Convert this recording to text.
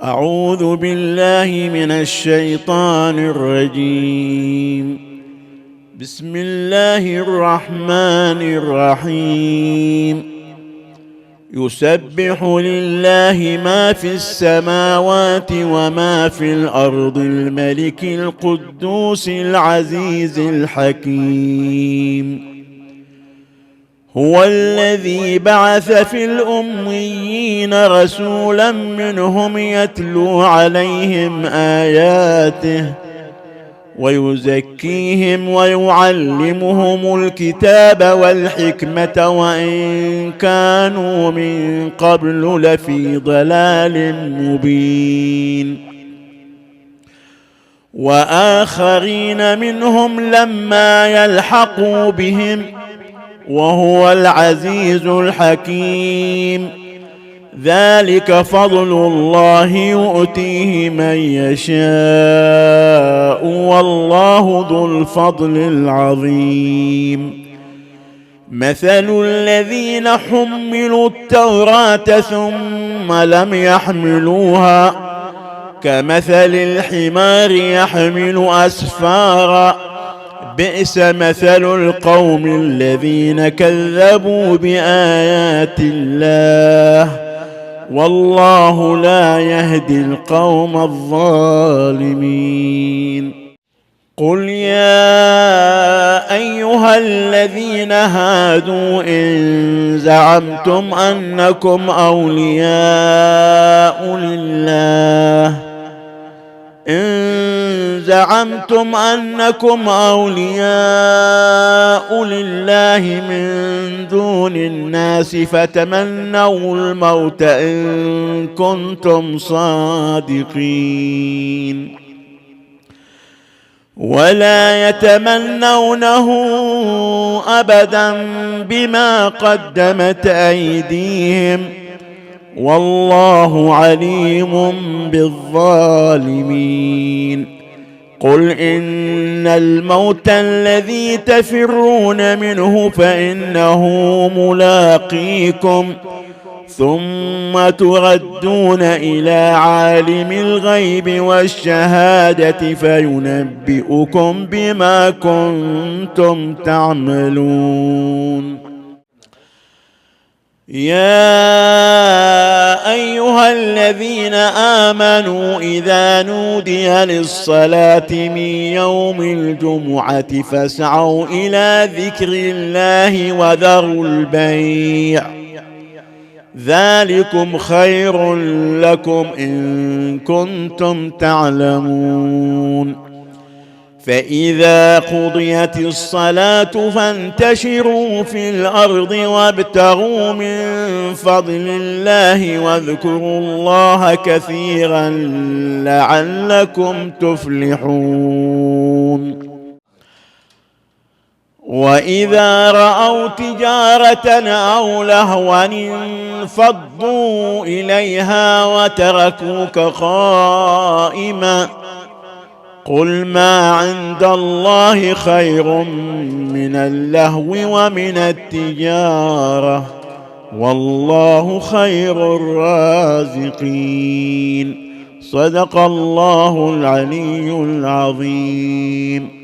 أعوذ بالله من الشيطان الرجيم. بسم الله الرحمن الرحيم. يسبح لله ما في السماوات وما في الأرض الملك القدوس العزيز الحكيم. هو الذي بعث في الأميين رسولا منهم يتلو عليهم آياته ويزكيهم ويعلمهم الكتاب والحكمة وإن كانوا من قبل لفي ضلال مبين. وآخرين منهم لما يلحقوا بهم وهو العزيز الحكيم. ذلك فضل الله يؤتيه من يشاء والله ذو الفضل العظيم. مثل الذين حملوا التوراة ثم لم يحملوها كمثل الحمار يحمل أسفارا بئس مثل القوم الذين كذبوا بآيات الله والله لا يهدي القوم الظالمين. قل يا أيها الذين هادوا إن زعمتم أنكم أولياء لله من دون الناس فتمنوا الموت إن كنتم صادقين ولا يتمنونه أبدا بما قدمت أيديهم والله عليم بالظالمين. قل إن الموت الذي تفرون منه فإنه ملاقيكم ثم تردون إلى عالم الغيب والشهادة فينبئكم بما كنتم تعملون. يا أيها الذين آمنوا إذا نودي للصلاة من يوم الجمعة فاسعوا إلى ذكر الله وذروا البيع ذلكم خير لكم إن كنتم تعلمون. فإذا قضيت الصلاة فانتشروا في الأرض وابتغوا من فضل الله واذكروا الله كثيرا لعلكم تفلحون. وإذا رأوا تجارة أو لهوا انفضوا إليها وتركوك قائما قل ما عند الله خير من اللهو ومن التجارة والله خير الرازقين. صدق الله العلي العظيم.